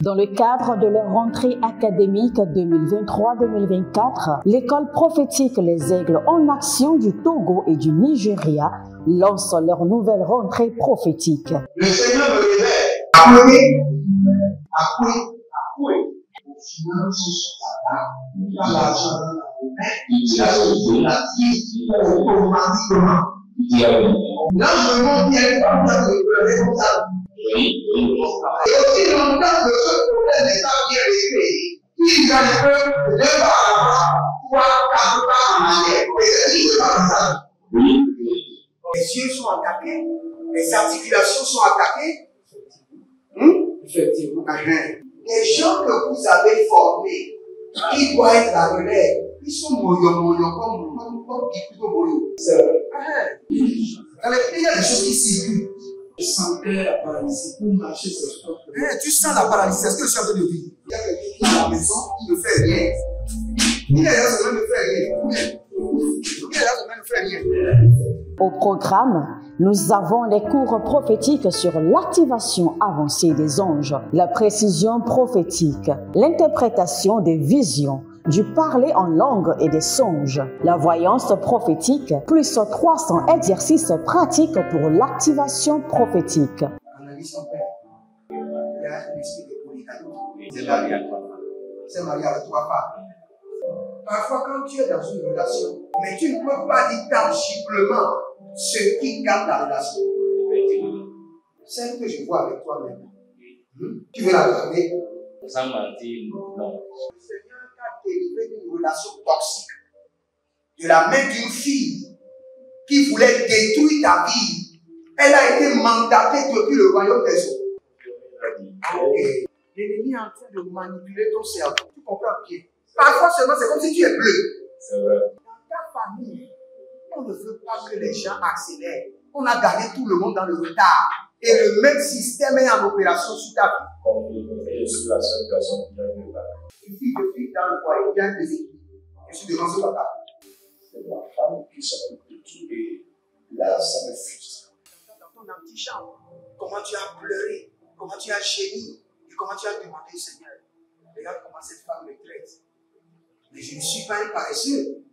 Dans le cadre de leur rentrée académique 2023-2024, l'école prophétique Les Aigles en Action du Togo et du Nigeria lance leur nouvelle rentrée prophétique. Le Seigneur me révèle. Appuyez. Au final, il a l'argent dans la main, il a la automatiquement. Là, je me montre bien pas de responsable. Et aussi longtemps que ce problème n'est pas bien réglé, il y a un peu de pas à pouvoir quatre pas en arrière. Et c'est ce pas ça. Les yeux sont attaqués, les articulations sont attaquées. Effectivement. Les gens que vous avez formés, qui doivent être la relève, ils sont moyons comme plutôt moyons. C'est vrai. Dans les pays, il y a des choses qui circulent. Je sentais la paralysie pour marcher sur le corps. Tu sens la paralysie, c'est ce que je suis en train de dire. Il y a quelqu'un qui est à la maison, qui ne fait rien. Il est là, ça ne fait rien. Au programme, nous avons les cours prophétiques sur l'activation avancée des anges, la précision prophétique, l'interprétation des visions, du parler en langue et des songes, la voyance prophétique, plus 300 exercices pratiques pour l'activation prophétique. Analyse son père. Il y a un esprit de polygamie. C'est marié à trois femmes. C'est marié à trois femmes. Parfois, quand tu es dans une relation, mais tu ne peux pas dire tangiblement ce qui garde la relation. Celle que je vois avec toi maintenant. Tu veux la regarder? Sans mentir, non. Le Seigneur t'a délivré d'une relation toxique. De la main d'une fille qui voulait détruire ta vie. Elle a été mandatée depuis le royaume des eaux. L'ennemi est en train de manipuler ton cerveau. Tu comprends bien? Parfois seulement, c'est comme si tu es bleu. C'est vrai. Dans ta famille, on ne veut pas que les gens accélèrent. On a gardé tout le monde dans le retard. Et le même système est en opération sur ta vie. Je suis la seule personne qui a vu ça. Une fille de fille dans le foyer, il y a un déséquilibre. Je suis devant ce papa. C'est ma femme qui s'occupe de tout et là, ça me frustre. Dans ton antichambre, comment tu as pleuré, comment tu as gémi et comment tu as demandé au Seigneur. Regarde comment cette femme me traite. Mais je ne suis pas un paresseux.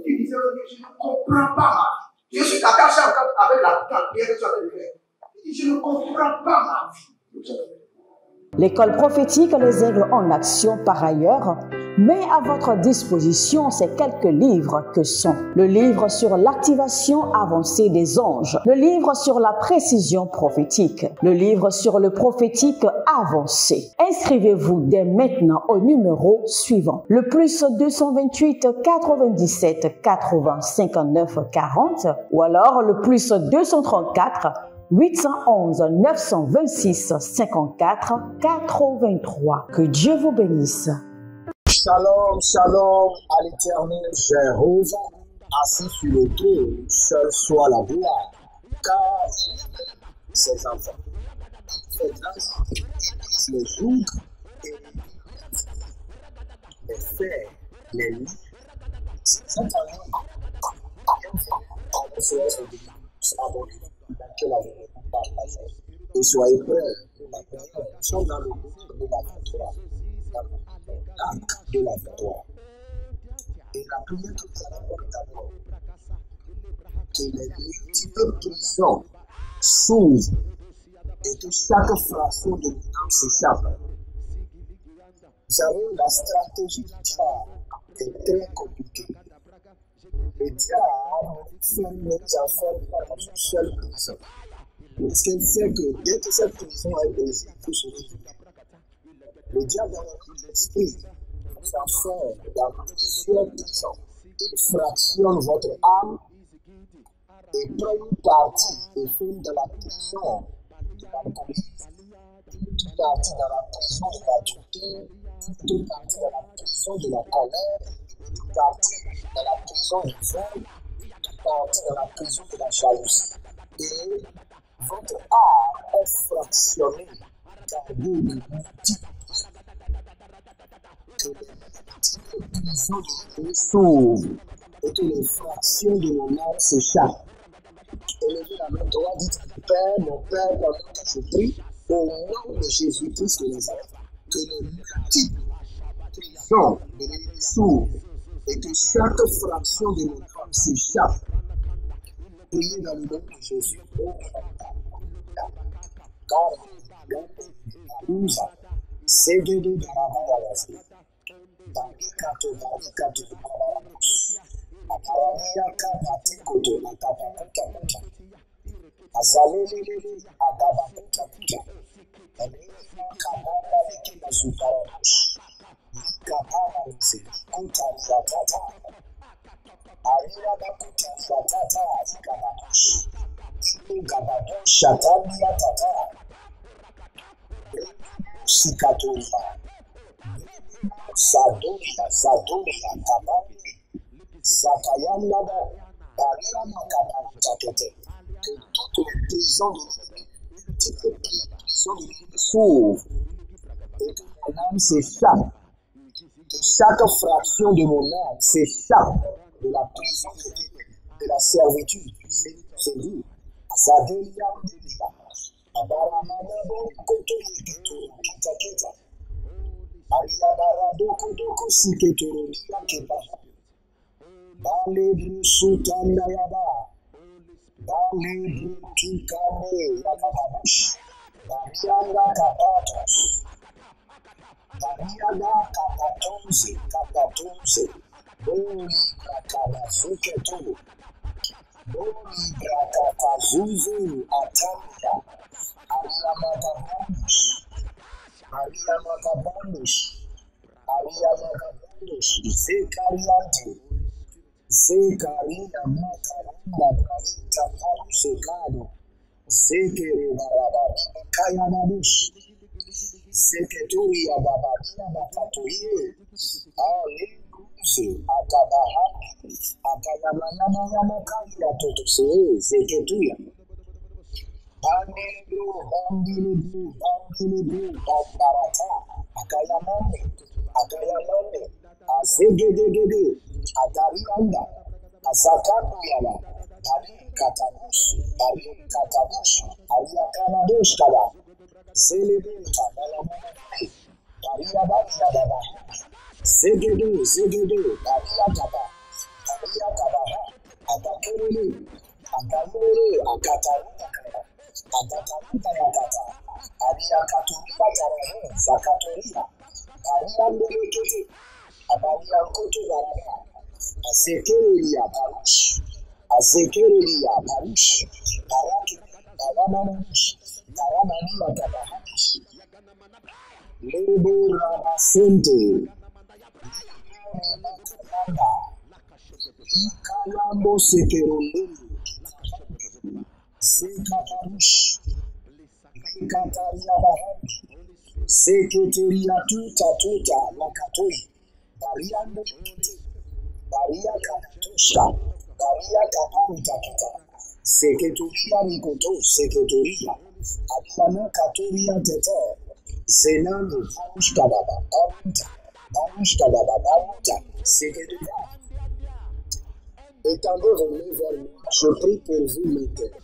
Tu disais, je ne comprends pas ma vie. Je suis attaché avec la prière que tu as fait de faire. Je ne comprends pas ma vie. L'école prophétique Les Aigles en Action, par ailleurs, met à votre disposition ces quelques livres que sont le livre sur l'activation avancée des anges, le livre sur la précision prophétique, le livre sur le prophétique avancé. Inscrivez-vous dès maintenant au numéro suivant, le plus 228 97 80 59 40 ou alors le plus 234 811 926 54 83. Que Dieu vous bénisse. Shalom, shalom à l'Éternel Jéhovah, assis sur le trône, seul soit la gloire, car il aime ses enfants. Fait grâce, les jours et les faits, les nuits. Cette année, on se laisse abonner. Et soyez prêts pour la prière. Nous sommes dans le moment de la victoire. De la victoire. Et la prière que nous allons faire d'abord, que les multiples prisons s'ouvrent et que chaque fraction de l'âme s'échappe. Vous savez, la stratégie du diable est très compliquée. Le diable fait nos enfants dans une seule prison. Ce qui fait que dès que cette prison est brisée, il faut se réveiller. Le diable dans l'esprit vous enferme dans plusieurs prisons. Il fractionne votre âme et prend une partie et fait dans la prison de l'alcoolisme, une partie dans la prison de la dureté, une partie dans la prison de la colère, une partie dans la prison du vol, une partie dans la prison de la jalousie. Et votre âme est fractionnée dans des multiples prisons. Que les multiples prisons de Dieu s'ouvrent et que les fractions de mon âme s'échappent. Élevez la main droite, dites mon Père, pendant que je prie, au nom de Jésus-Christ de Nazareth, que prison de l'ennemi s'ouvre et que chaque fraction de mon âme s'échappe. Priez dans le nom de Jésus. Que toutes les prisons de l'ennemi s'ouvrent et que mon âme s'échappe. Que chaque fraction de mon âme s'échappe de la prison de la servitude. C'est lui. Étendez vos mains vers moi, je prie pour vous maintenant.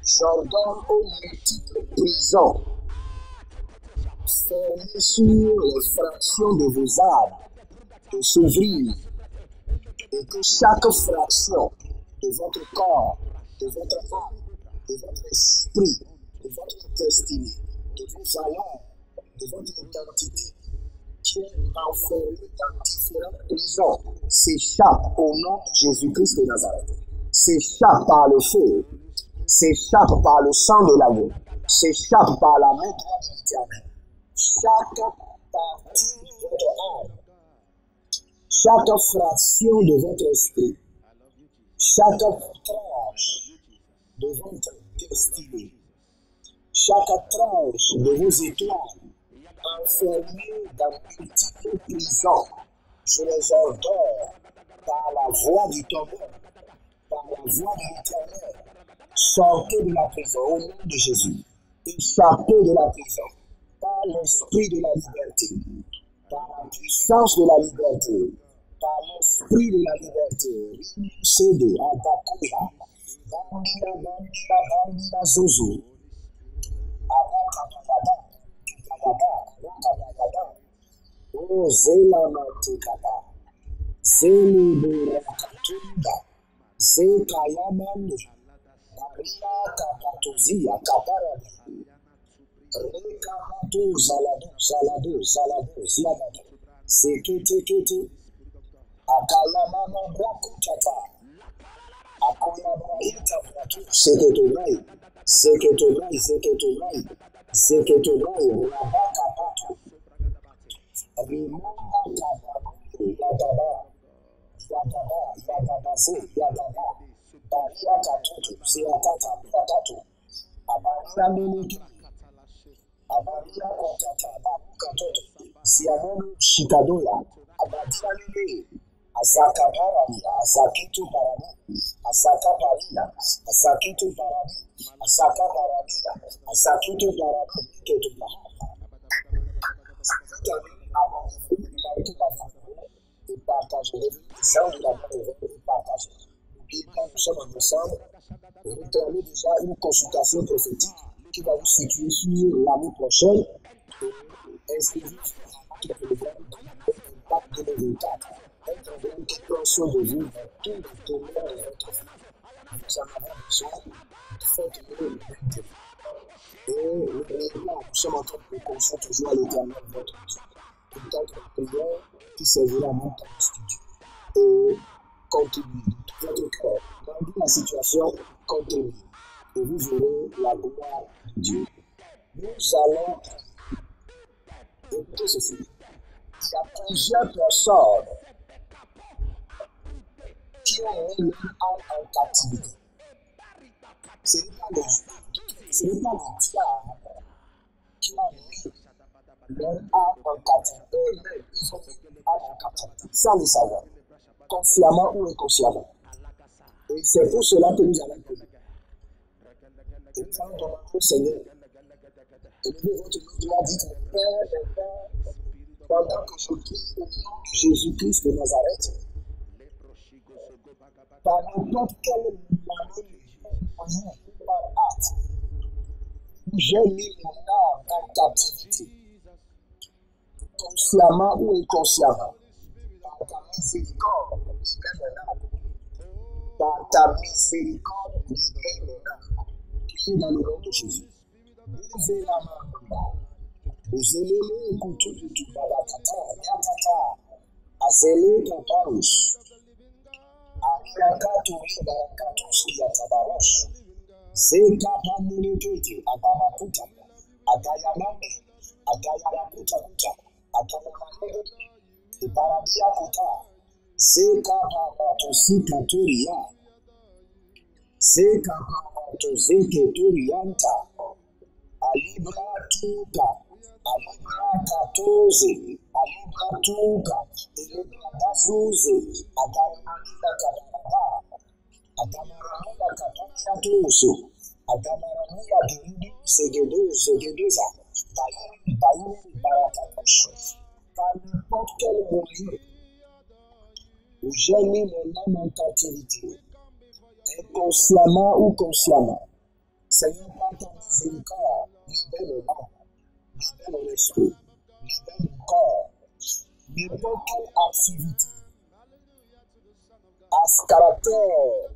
J'ordonne aux multiples prisons fermées sur les fractions de vos âmes de s'ouvrir et que chaque fraction de votre corps, de votre âme, de votre esprit, de votre destinée, de vos valeurs, de votre identité qui est enfermée dans différentes prisons s'échappe au nom de Jésus-Christ de Nazareth. S'échappe par le feu, s'échappe par le sang de l'agneau, s'échappe par la main droite de l'Éternel. Chaque partie de votre âme, chaque fraction de votre esprit, chaque tranche de votre destinée, chaque tranche de vos étoiles, enfermées dans multiples prisons, je les ordonne par la voix du tonnerre, par la voix de l'Éternel. Sortez de la prison au nom de Jésus. Échappez de la prison par l'esprit de la liberté, par la puissance de la liberté, par l'esprit de la liberté. Cédez à Bakoya, Bambila Zozo, Oh, Zela Mantekaba. Zeli Burakatunda. Zekayamani. Maria Kapatozia Kaparadi. Rekapatu Zaladu. Ziabadu. Zekete. Akalamama Brakutata. Akoyabraita Bratu. Zeketorai. Rabaka Patu. Rimamba Yadaba. Bariaka Tutu. Ziatata. Abariamini. Abaria Kotata. Babuka Tutu. Ziamonu Shikadoya. Abadiamini. Azakaparani, Azakitu Parani, Azakaparina, Azakitu Parani, Azakaparania, Azakitu Parani, Ketu Parani. Et partager, ça on l'a partager. Nous sommes ensemble, réclamer déjà une consultation prophétique qui va vous situer sur l'année prochaine et inscrivez votre programme d'impact 2024. Un programme qui prend soin de vous dans tout le domaine de votre vie. Nous en avons besoin, faites-le maintenant. Et nous sommes en train de confier toujours à l'Éternel votre Dieu. Une telle prière qui servira mon temps studio. Et continuez de tout votre cœur. Malgré la situation, continuez. Et vous verrez la gloire de Dieu. Nous allons écouter ceci. Il y a plusieurs personnes qui ont mis leur âme en captivité. Ce n'est pas le diable qui a mis leur âme en captivité. Eux-mêmes, ils ont mis leur âme en captivité sans le savoir, consciemment ou inconsciemment. Et c'est pour cela que nous allons prier. Et nous allons demander au Seigneur. Élevez votre nom, dites mon Père, pendant que je prie au nom de Jésus-Christ de Nazareth, par n'importe quelle manière, par acte, j'ai mis mon âme en captivité, consciemment ou inconsciemment, par ta miséricorde, libère mon âme. Par ta miséricorde, libère mon âme. Priez dans le nom de Jésus. Levez la main. Vous élevez tout barakata, yatata, azele kaparus. Ariakaturi barakatus yatabarosh. Zeka pamunekete, abarakuta, agayamame, agayarakuta, agayamame, ibarabiakuta, zeka pamatositaturia, zeka pamatositurianta, alibratuka, alibrakatoze, alibratuka, ilibradasuze, agayamanina kadababa, agamarania kadoniatuso, agamarania giridu zegedeza, bayuni barakatosh. Par n'importe quel moyen où j'ai mis mon âme en captivité, inconsciemment ou consciemment, Seigneur, par ta miséricorde, libère mon âme, libère mon esprit, libère mon corps, n'importe quelle activité à ce caractère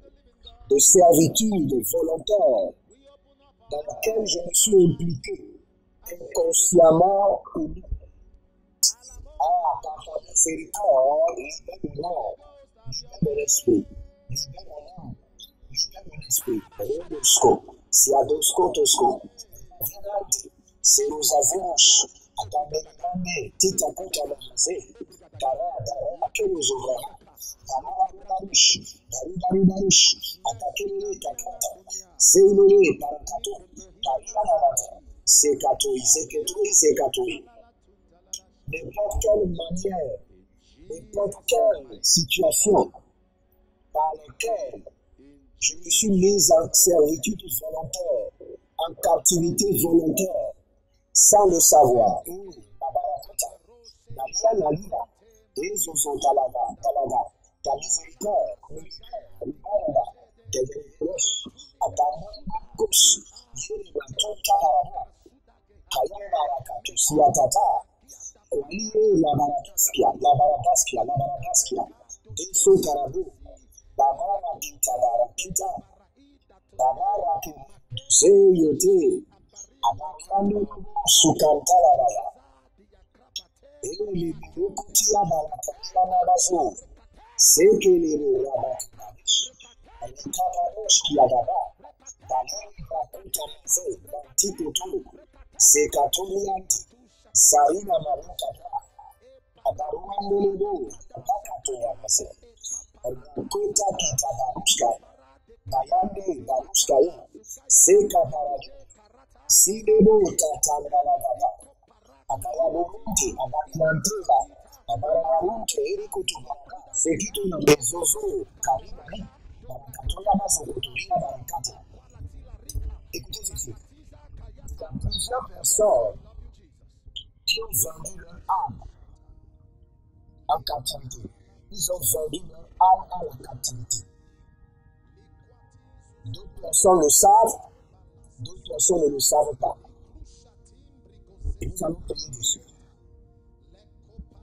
de servitude volontaire dans laquelle je me suis impliqué, inconsciemment ou non. Par ta miséricorde, libère mon âme, libère mon esprit, libère mon âme, libère mon esprit. Rodosco, Siadosco, Tosco, Vinante, Serusavush, Agamemane, Tita Kota Mahaze, Dara, Keluzova, Darabarush, Darubarush, Atakele Takata, Zeulele, Parakato, Tarianamata, Sekatoi. N'importe quelle manière, n'importe quelle situation par laquelle je me suis mis en servitude volontaire, en captivité volontaire, sans le savoir. Ta miséricorde, Labarakaskia, Eso Karabu, Babara Kita Barakita, Babara Yote, Abakando Sukantalabaya, Eli Bukutia Barakana Bazo, Sekele Rabakanish, Alitabaroski Adaba, Balani Bakuta Maze, Bantito Tu, Sekatulianti, Sarina Maruta. Abaruandolebo, Abakato Yamase, Kota Kita Barushka, Bayande Barushka, Seka Baraju, Sidebo Tatangalababa, Abayaburunti, Abaklantila, Abayaburunti, Erikutuba, Sekito Nabezozo, Karibari, Barakatoya Mazokotoria Barakata. Écoutez ceci. Il y a plusieurs personnes qui ont vendu leur âme en captivité. Ils ont vendu leur âme à la captivité. D'autres personnes le savent, d'autres personnes ne le savent pas. Et nous allons payer dessus.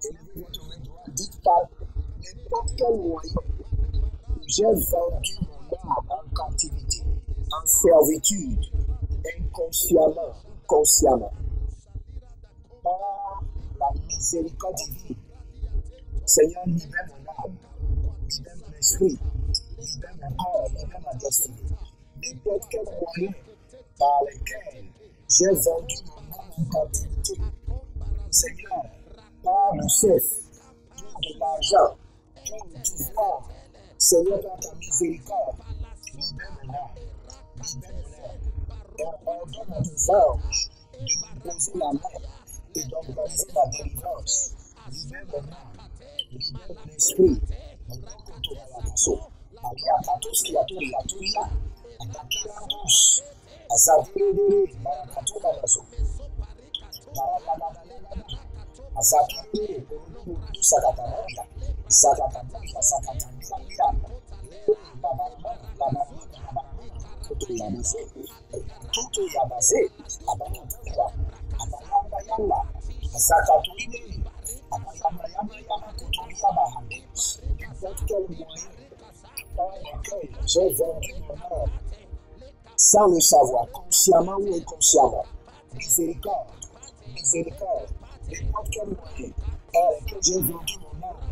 Élevez votre main droite, dites par n'importe quel moyen, j'ai vendu mon âme en captivité, en servitude, inconsciemment, consciemment. Par la miséricorde divine. Seigneur, libère mon âme, libère mon esprit, libère mon corps, libère ma destinée. N'importe quel moyen par lequel j'ai vendu mon âme en captivité. Seigneur, par le chef, pour de l'argent, pour le pouvoir, Seigneur, par ta miséricorde, libère mon âme, libère mon âme. Et on ordonne à tes anges de m'imposer la main et d'organiser la délivrance. Libère mon âme. Libère mon esprit, mon rencontre à la maison. Aliakatos qui a tourné la touria, Atakirandos, Azabiri, Marakato la maison. Azabiri, Uru Sakatamoya, Sakatamoya, Sakatamoya, Koto Yamase, Koto Yamase, Abakatoya, Abayamba, Sakatoine. N'importe quel moyen par lequel j'ai vendu mon âme sans le savoir, consciemment ou inconsciemment. Miséricorde, miséricorde, n'importe quel moyen par lequel j'ai vendu mon âme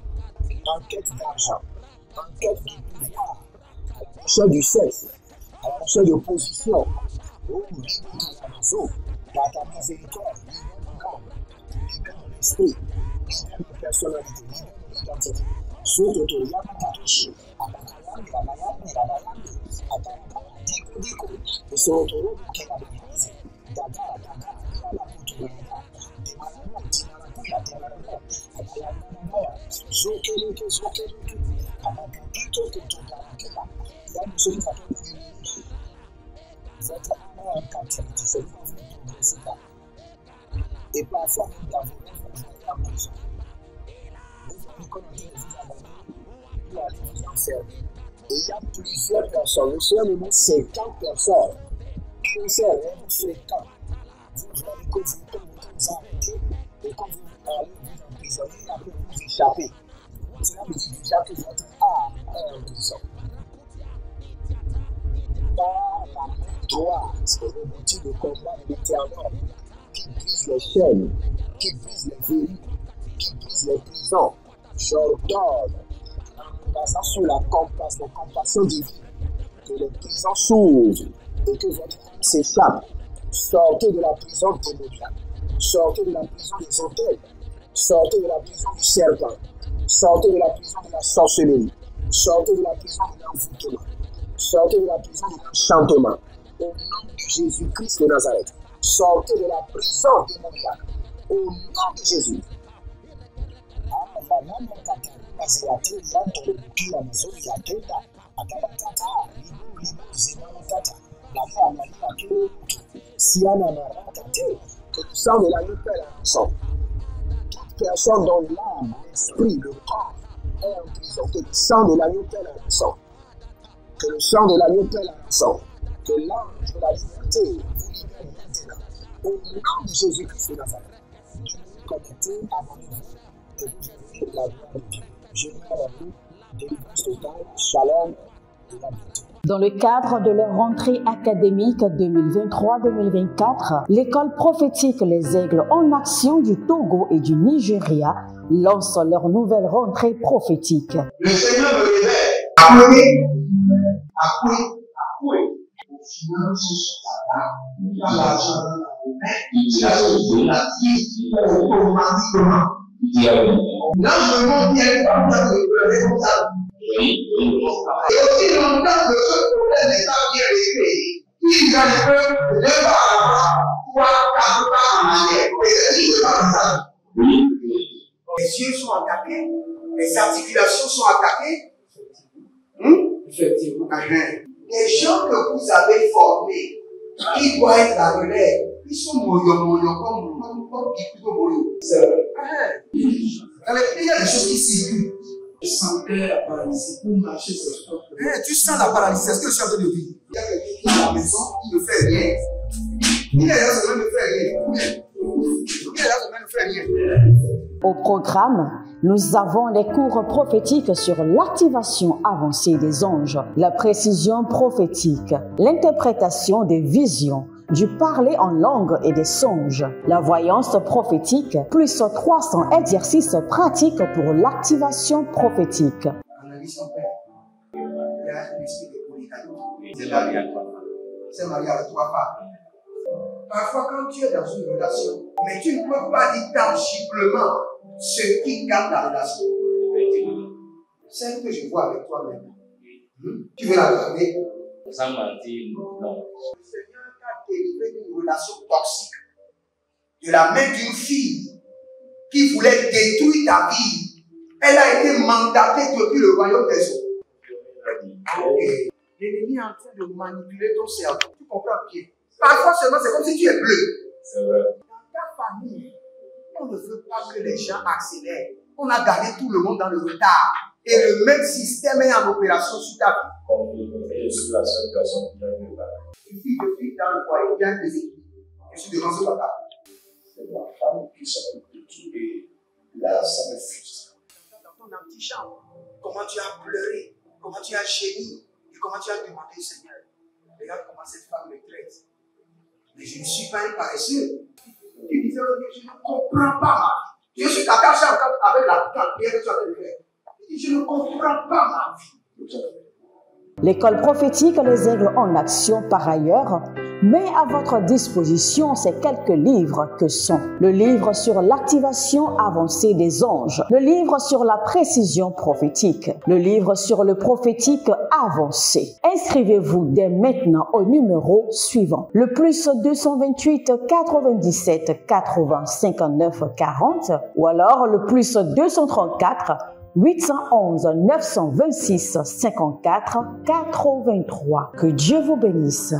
en quête d'argent, en quête de pouvoir, à la recherche du sexe, à la recherche de position. Oh, dans ta miséricorde, libère mon âme, libère mon esprit. Une personnalité, une identité. Surtout, il y a un tatouage. Et ce retour, qui est la bêtise. Et parfois, nous avons en prison. Vous connaissez les abonnés, vous allez vous enfermer. Et il y a plusieurs personnes, le Seigneur nous montre 50 personnes qui ont ces rêves fréquents. Vous voyez que vous arrêtez et quand vous allez vous emprisonner, après vous échappez. Cela veut dire déjà que votre âme est en prison. Par la main droite, revêtue de combat de l'éternel, qui brise les chaînes, qui brise les verrous, qui brise les prisons. J'ordonne, en basant sur la compassion divine, que les prisons s'ouvrent et que votre âme s'échappe. Sortez de la prison démoniaque, sortez de la prison des hôtels, sortez de la prison du serpent, sortez de la prison de la sorcellerie, sortez de la prison de l'envoûtement, sortez de la prison de l'enchantement. Au nom de Jésus-Christ de Nazareth, sortez de la prison démoniaque. Au nom de Jésus. Que le sang de l'agneau pèle en sang. Toute personne dont l'âme, l'esprit, le corps est en prison, que le sang de l'agneau pèle en sang. Que le sang de l'agneau pèle en sang. Que l'ange de la liberté vous libère maintenant. Au nom de Jésus-Christ de Nazareth. Dieu nous connecte. invité à donner vie et vous vivez la gloire de Dieu. Je vous remercie, délivrance totale, shalom et la beauté. Dans le cadre de leur rentrée académique 2023-2024, l'école prophétique Les Aigles en Action du Togo et du Nigeria lance leur nouvelle rentrée prophétique. Le Seigneur me révèle. Appelez. Au final, sur ta table, il a l'argent dans la main, il a choisi la vie automatiquement. Là, je montre qu'il y a une partie de pleurer comme ça. Et aussi longtemps que ce problème n'est pas bien réglé, il a le peuple de pas avant, 3, 4 pas en arrière. Et c'est dit, c'est pas comme ça. Les yeux sont attaqués, les articulations sont attaquées. Effectivement. Les gens que vous avez formés, qui doivent être la relève, ils sont moyons comme plutôt moyons. C'est vrai. Dans les pays, il y a des choses qui circulent. Je sentais la paralysie pour marcher sur ce corps. Tu sens la paralysie, c'est ce que je suis en train de dire. Il y a quelqu'un qui est à la maison, qui ne fait rien. Il est là, ça ne fait rien. Il est là, ça ne fait rien. Au programme, nous avons les cours prophétiques sur l'activation avancée des anges, la précision prophétique, l'interprétation des visions, du parler en langue et des songes, la voyance prophétique, plus 300 exercices pratiques pour l'activation prophétique. Analyse son père. Il y a un esprit de polygamie. C'est marié à trois femmes. Parfois, quand tu es dans une relation, mais tu ne peux pas dire tangiblement ce qui garde la relation. Celle que je vois avec toi maintenant. Tu veux la regarder? Sans mentir, non. Le Seigneur t'a délivré d'une relation toxique. De la main d'une fille qui voulait détruire ta vie. Elle a été mandatée depuis le royaume des eaux. Okay. L'ennemi est en train de manipuler ton cerveau. Tu comprends bien? Parfois seulement, c'est comme si tu es bleu. C'est vrai. Dans ta famille, on ne veut pas que les gens accélèrent. On a gardé tout le monde dans le retard. Et le même système est en opération sur ta vie. Je suis la seule personne qui a vu ça. Une fille de fille dans le foyer, il y a des équipes. Je suis devant ce papa. C'est ma femme qui s'occupe de tout et là, ça me frustre. Dans ton antichambre, comment tu as pleuré, comment tu as gémi et comment tu as demandé au Seigneur. Regarde comment cette femme me traite. Mais je ne suis pas un paresseux. Tu disais, je ne comprends pas ma vie. Je suis attaché avec la prière que tu as fait de faire. Je ne comprends pas ma vie. L'école prophétique Les Aigles en Action, par ailleurs, met à votre disposition ces quelques livres que sont le livre sur l'activation avancée des anges, le livre sur la précision prophétique, le livre sur le prophétique avancé. Inscrivez-vous dès maintenant au numéro suivant, le plus 228 97 80 59 40 ou alors le plus 234 811 926 54 83. Que Dieu vous bénisse.